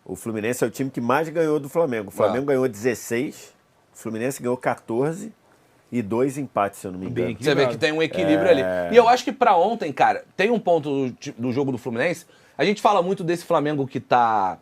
O Fluminense é o time que mais ganhou do Flamengo. O Flamengo ganhou 16, o Fluminense ganhou 14 e 2 empates, se eu não me engano. Você vê que tem um equilíbrio ali. E eu acho que pra ontem, cara, tem um ponto do jogo do Fluminense. A gente fala muito desse Flamengo que tá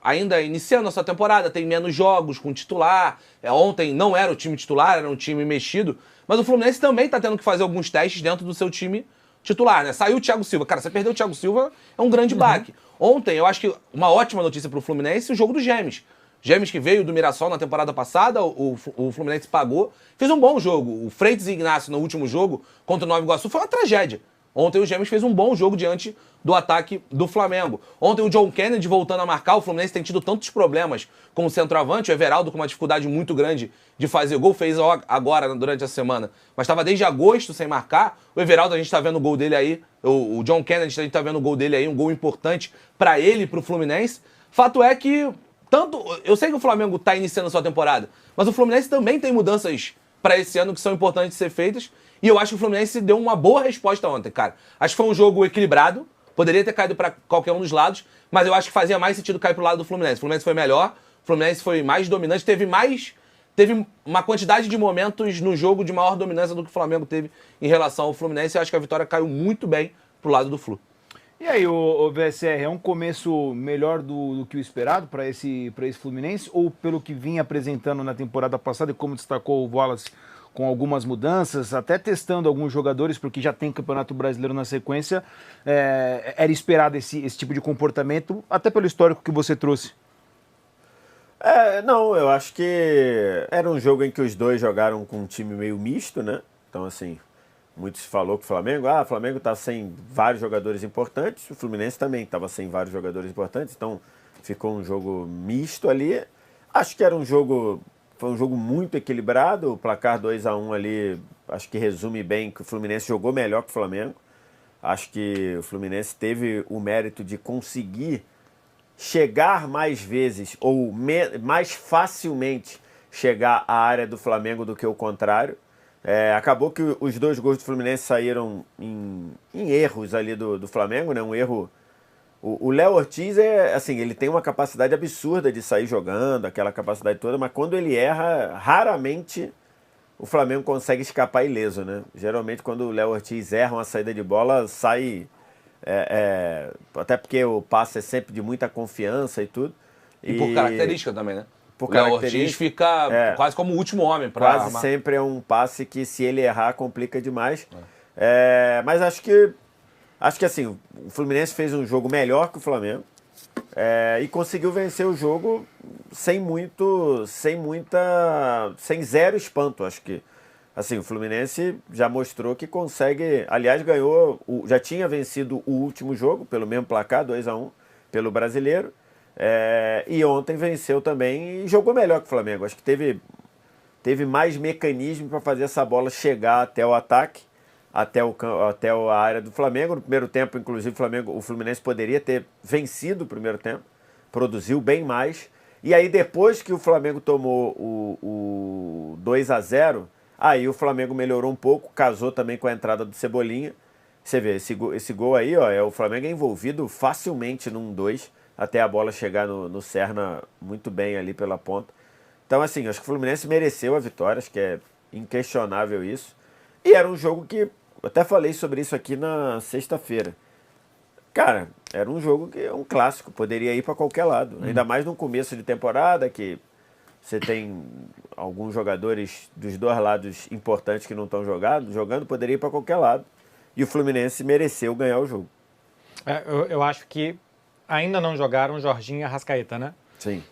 ainda iniciando a sua temporada, tem menos jogos com titular. Ontem não era o time titular, era um time mexido. Mas o Fluminense também tá tendo que fazer alguns testes dentro do seu time titular, né? Saiu o Thiago Silva. Cara, você perdeu o Thiago Silva, é um grande baque. Ontem, eu acho que uma ótima notícia pro Fluminense é o jogo dos Gêmeos. Gêmeos que veio do Mirassol na temporada passada, o Fluminense pagou. Fez um bom jogo. O Freitas e Ignacio no último jogo contra o Nova Iguaçu foi uma tragédia. Ontem o Gêmeos fez um bom jogo diante do ataque do Flamengo. Ontem o John Kennedy voltando a marcar, o Fluminense tem tido tantos problemas com o centroavante, o Everaldo com uma dificuldade muito grande de fazer gol, fez agora durante a semana, mas estava desde agosto sem marcar. O Everaldo, a gente está vendo o gol dele aí, o John Kennedy, a gente está vendo o gol dele aí, um gol importante para ele e para o Fluminense. Fato é que, eu sei que o Flamengo está iniciando a sua temporada, mas o Fluminense também tem mudanças para esse ano que são importantes de ser feitas. E eu acho que o Fluminense deu uma boa resposta ontem, cara. Acho que foi um jogo equilibrado. Poderia ter caído para qualquer um dos lados, mas eu acho que fazia mais sentido cair pro lado do Fluminense. O Fluminense foi melhor, o Fluminense foi mais dominante, teve uma quantidade de momentos no jogo de maior dominância do que o Flamengo teve em relação ao Fluminense. Eu acho que a vitória caiu muito bem pro lado do Flu. E aí, o VSR, é um começo melhor do que o esperado para esse Fluminense? Ou pelo que vinha apresentando na temporada passada e como destacou o Wallace, com algumas mudanças, até testando alguns jogadores, porque já tem Campeonato Brasileiro na sequência, era esperado esse tipo de comportamento, até pelo histórico que você trouxe? Não, eu acho que era um jogo em que os dois jogaram com um time meio misto, né? Então, assim, muito se falou que o Flamengo tá sem vários jogadores importantes, o Fluminense também estava sem vários jogadores importantes, então ficou um jogo misto ali. Acho que foi um jogo muito equilibrado, o placar 2-1 ali, acho que resume bem que o Fluminense jogou melhor que o Flamengo. Acho que o Fluminense teve o mérito de conseguir chegar mais vezes ou mais facilmente chegar à área do Flamengo do que o contrário. Acabou que os 2 gols do Fluminense saíram em erros ali do Flamengo, né? Um erro. O Léo Ortiz assim, ele tem uma capacidade absurda de sair jogando, aquela capacidade toda, mas quando ele erra, raramente o Flamengo consegue escapar ileso, né? Geralmente quando o Léo Ortiz erra uma saída de bola, sai... até porque o passe é sempre de muita confiança e tudo. E por característica também, né? Por o Léo Ortiz fica quase como o último homem para quase armar. Sempre é um passe que, se ele errar, complica demais. Mas acho que assim, o Fluminense fez um jogo melhor que o Flamengo e conseguiu vencer o jogo sem zero espanto. Acho que assim, o Fluminense já mostrou que consegue, aliás, já tinha vencido o último jogo pelo mesmo placar, 2-1, pelo Brasileiro, e ontem venceu também e jogou melhor que o Flamengo. Acho que teve mais mecanismo para fazer essa bola chegar até o ataque, até a área do Flamengo. No primeiro tempo, inclusive, o Fluminense poderia ter vencido o primeiro tempo, produziu bem mais. E aí, depois que o Flamengo tomou o 2-0, aí o Flamengo melhorou um pouco, casou também com a entrada do Cebolinha. Você vê, esse gol aí, o Flamengo é envolvido facilmente num 2, até a bola chegar no Serna muito bem ali pela ponta. Então, assim, acho que o Fluminense mereceu a vitória, acho que é inquestionável isso. E era um jogo que, eu até falei sobre isso aqui na sexta-feira. Cara, era um jogo que é um clássico, poderia ir para qualquer lado. Ainda mais no começo de temporada, que você tem alguns jogadores dos 2 lados importantes que não estão jogando, poderia ir para qualquer lado. E o Fluminense mereceu ganhar o jogo. Eu acho que ainda não jogaram Jorginho e Arrascaeta, né? Sim.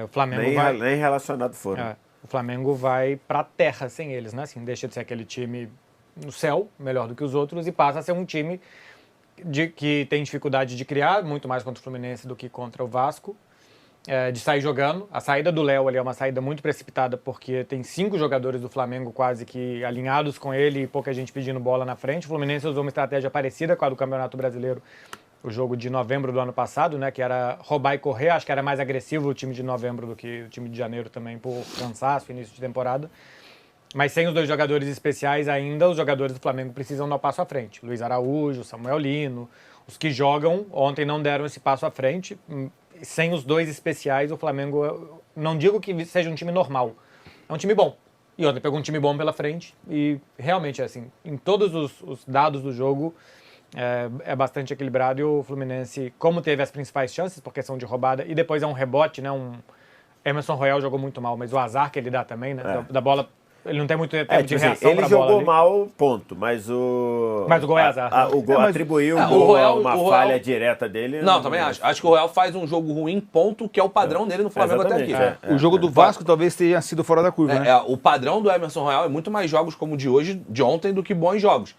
O Flamengo nem relacionado foram. O Flamengo vai para a terra sem eles, né? Assim, deixa de ser aquele time no céu, melhor do que os outros, e passa a ser um time que tem dificuldade de criar, muito mais contra o Fluminense do que contra o Vasco, de sair jogando. A saída do Léo ali é uma saída muito precipitada, porque tem 5 jogadores do Flamengo quase que alinhados com ele e pouca gente pedindo bola na frente. O Fluminense usou uma estratégia parecida com a do Campeonato Brasileiro, o jogo de novembro do ano passado, né, que era roubar e correr. Acho que era mais agressivo o time de novembro do que o time de janeiro também, por cansaço, início de temporada. Mas sem os 2 jogadores especiais ainda, os jogadores do Flamengo precisam dar um passo à frente. Luiz Araújo, Samuel Lino, os que jogam ontem não deram esse passo à frente. sem os dois especiais, o Flamengo, não digo que seja um time normal, é um time bom. E ontem pegou um time bom pela frente e realmente, assim, em todos os dados do jogo, é bastante equilibrado. E o Fluminense, como teve as principais chances, por questão de roubada, e depois é um rebote, né? Emerson Royal jogou muito mal, mas o azar que ele dá também, né? Da bola, ele não tem muito tempo de reação pra bola. Ele jogou mal, ponto, mas o gol é azar. O gol atribuiu uma falha direta dele. Não, também acho. Acho que o Royal faz um jogo ruim, ponto, que é o padrão dele no Flamengo até aqui. O jogo do Vasco talvez tenha sido fora da curva, né? O padrão do Emerson Royal é muito mais jogos como o de hoje, de ontem, do que bons jogos.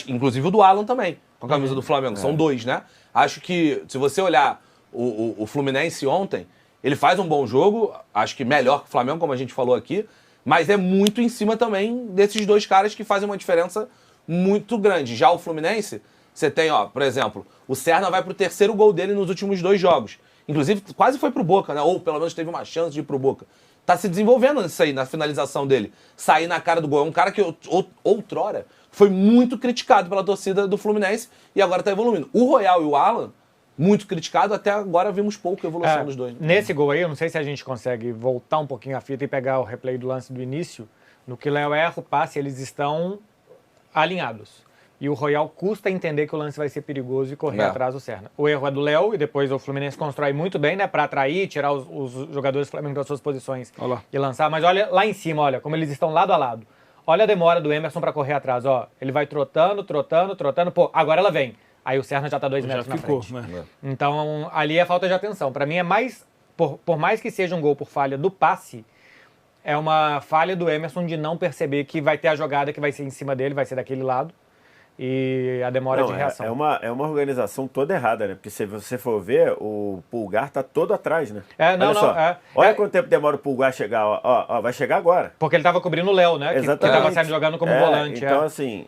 Inclusive o do Alan também, com a camisa do Flamengo. São dois, né? Acho que, se você olhar o Fluminense ontem, ele faz um bom jogo, acho que melhor que o Flamengo, como a gente falou aqui, mas é muito em cima também desses dois caras que fazem uma diferença muito grande. Já o Fluminense, você tem, por exemplo, o Serna vai pro 3º gol dele nos últimos 2 jogos. Inclusive, quase foi pro Boca, né? Ou pelo menos teve uma chance de ir pro Boca. Tá se desenvolvendo nisso aí, na finalização dele. Sair na cara do gol. É um cara que outrora foi muito criticado pela torcida do Fluminense e agora tá evoluindo. O Royal e o Alan, muito criticado, até agora vimos pouco evolução dos dois. Nesse gol aí, eu não sei se a gente consegue voltar um pouquinho a fita e pegar o replay do lance do início. No que o Léo erra o passe, eles estão alinhados. E o Royal custa entender que o lance vai ser perigoso e correr atrás do Serna. O erro é do Léo e depois o Fluminense constrói muito bem, né? Pra atrair, tirar os jogadores do Flamengo das suas posições e lançar. Mas olha lá em cima, olha como eles estão lado a lado. Olha a demora do Emerson pra correr atrás, ó. Ele vai trotando. Pô, agora ela vem. Aí o Serna já tá 2 metros na frente. Né? Então, ali é falta de atenção. Para mim é mais, por mais que seja um gol por falha do passe, é uma falha do Emerson de não perceber que vai ter a jogada que vai ser em cima dele, vai ser daquele lado, e a demora de reação. É uma organização toda errada, né? Porque se você for ver, o Pulgar tá todo atrás, né? Olha quanto tempo demora o Pulgar chegar, ó, vai chegar agora. Porque ele tava cobrindo o Léo, né? Exatamente. Que tava saindo jogando como volante. Então, assim,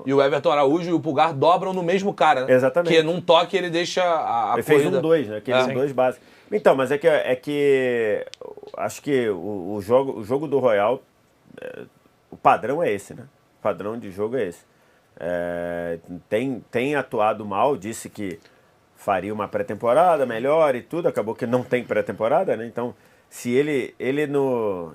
E o Everton Araújo e o Pulgar dobram no mesmo cara, né? Exatamente. Que num toque ele deixa a ele corrida. fez 1-2, né? Aqueles 2 básicos. Então, mas é que acho que o jogo do Royal, o padrão é esse, né? O padrão de jogo é esse. Tem atuado mal, disse que faria uma pré-temporada melhor e tudo, acabou que não tem pré-temporada, né? Então, se ele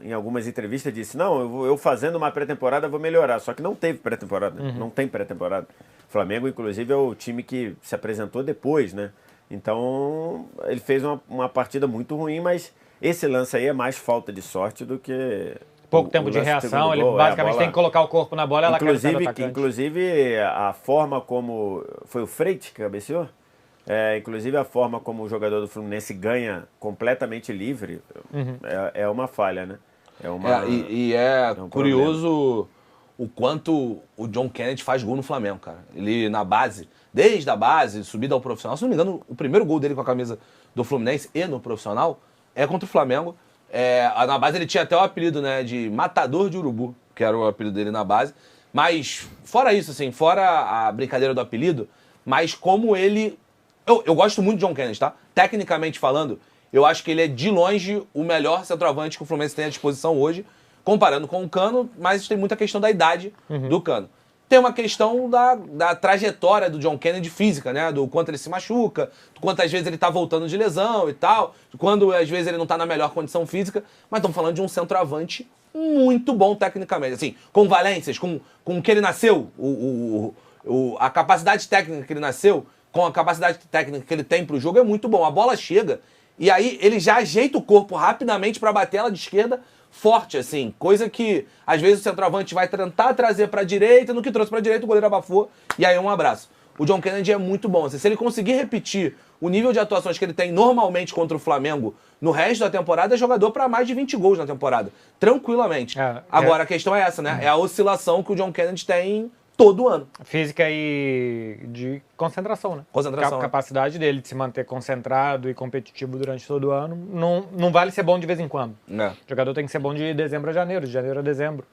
em algumas entrevistas disse, não, eu fazendo uma pré-temporada vou melhorar, só que não teve pré-temporada, não tem pré-temporada. O Flamengo, inclusive, é o time que se apresentou depois, né? Então, ele fez uma partida muito ruim, mas esse lance aí é mais falta de sorte do que... Pouco tempo de reação, ele basicamente tem que colocar o corpo na bola, ela quer ser atacante. Inclusive, a forma como... Foi o Freite que cabeceou? Inclusive, a forma como o jogador do Fluminense ganha completamente livre é uma falha, né? Curioso o quanto o John Kennedy faz gol no Flamengo, cara. Ele na base, desde a base, subida ao profissional, se não me engano, o primeiro gol dele com a camisa do Fluminense e no profissional é contra o Flamengo. Na base ele tinha até o apelido, né, de Matador de Urubu, que era o apelido dele na base. Mas, fora isso, assim, fora a brincadeira do apelido, mas como ele... Eu gosto muito de John Kennedy, tá? Tecnicamente falando, eu acho que ele é de longe o melhor centroavante que o Fluminense tem à disposição hoje, comparando com o Cano, mas tem muita questão da idade do Cano. Tem uma questão da trajetória do John Kennedy física, né? Do quanto ele se machuca, do quantas vezes ele tá voltando de lesão e tal, quando às vezes ele não tá na melhor condição física, mas estamos falando de um centroavante muito bom tecnicamente, assim, com valências, com o que ele nasceu, a capacidade técnica que ele nasceu, com a capacidade técnica que ele tem pro jogo, é muito bom. A bola chega e aí ele já ajeita o corpo rapidamente para bater ela de esquerda forte, assim. Coisa que, às vezes, o centroavante vai tentar trazer pra direita, no que trouxe pra direita, o goleiro abafou, e aí um abraço. O John Kennedy é muito bom. Assim, se ele conseguir repetir o nível de atuações que ele tem normalmente contra o Flamengo no resto da temporada, é jogador para mais de 20 gols na temporada. Tranquilamente. Agora, a questão é essa, né? É a oscilação que o John Kennedy tem todo ano. Física e de concentração, né? Concentração. A capacidade dele de se manter concentrado e competitivo durante todo o ano não vale ser bom de vez em quando. O jogador tem que ser bom de dezembro a janeiro, de janeiro a dezembro.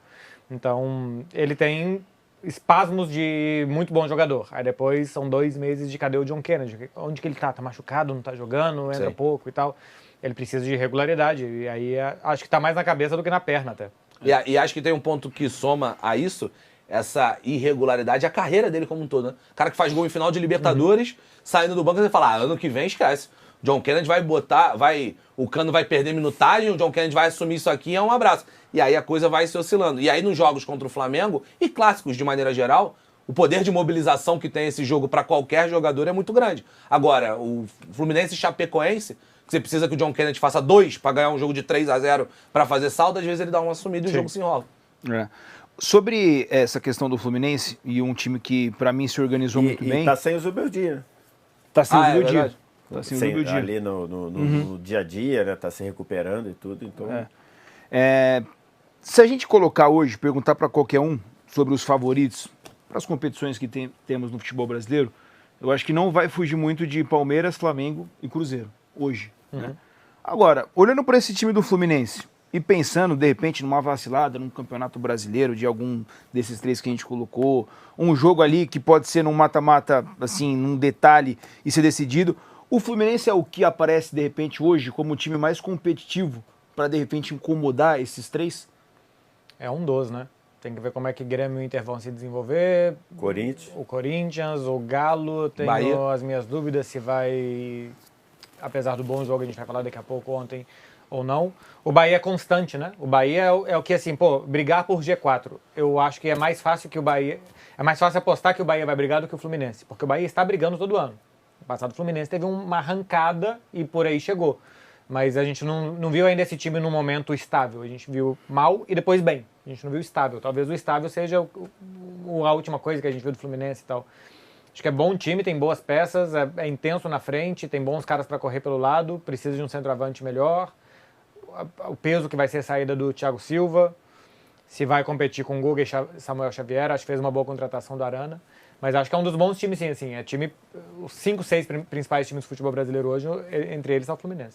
Então, ele tem espasmos de muito bom jogador. Aí depois são 2 meses de cadê o John Kennedy? Onde que ele tá? Tá machucado, não tá jogando, entra pouco e tal. Ele precisa de regularidade. E aí acho que tá mais na cabeça do que na perna até. E acho que tem um ponto que soma a isso, essa irregularidade, a carreira dele como um todo, né? O cara que faz gol em final de Libertadores, saindo do banco, você fala, ano que vem esquece. John Kennedy vai botar, o Cano vai perder minutagem, o John Kennedy vai assumir isso aqui e é um abraço. E aí a coisa vai se oscilando. E aí nos jogos contra o Flamengo, e clássicos de maneira geral, o poder de mobilização que tem esse jogo para qualquer jogador é muito grande. Agora, o Fluminense e Chapecoense, que você precisa que o John Kennedy faça 2 para ganhar um jogo de 3-0 para fazer saldo, às vezes ele dá uma sumida e o jogo se enrola. Sobre essa questão do Fluminense, e um time que para mim se organizou muito bem... E tá sem o Zubeldia. Tá sem o Zubeldia. Ali no dia a dia, né? Tá se recuperando e tudo, então... Se a gente colocar hoje, perguntar para qualquer um sobre os favoritos para as competições que temos no futebol brasileiro, eu acho que não vai fugir muito de Palmeiras, Flamengo e Cruzeiro, hoje. Né? Agora, olhando para esse time do Fluminense e pensando, de repente, numa vacilada num campeonato brasileiro de algum desses 3 que a gente colocou, um jogo ali que pode ser num mata-mata, assim, num detalhe e ser decidido, o Fluminense é o que aparece, de repente, hoje como o time mais competitivo para, de repente, incomodar esses 3? É um dos, né? Tem que ver como é que Grêmio e Inter vão se desenvolver. O Corinthians, o Galo, tenho as minhas dúvidas se vai, apesar do bom jogo, a gente vai falar daqui a pouco, ontem, ou não. O Bahia é constante, né? O Bahia é o que, assim, brigar por G4. Eu acho que é mais fácil que o Bahia... É mais fácil apostar que o Bahia vai brigar do que o Fluminense, porque o Bahia está brigando todo ano. No passado, o Fluminense teve uma arrancada e por aí chegou. Mas a gente não viu ainda esse time num momento estável. A gente viu mal e depois bem. A gente não viu estável. Talvez o estável seja a última coisa que a gente viu do Fluminense e tal. Acho que é bom time, tem boas peças, é intenso na frente, tem bons caras para correr pelo lado, precisa de um centroavante melhor. O peso que vai ser a saída do Thiago Silva, se vai competir com o Guga e Samuel Xavier, acho que fez uma boa contratação do Arana. Mas acho que é um dos bons times, sim, assim, os 5, 6 principais times do futebol brasileiro hoje, entre eles está o Fluminense.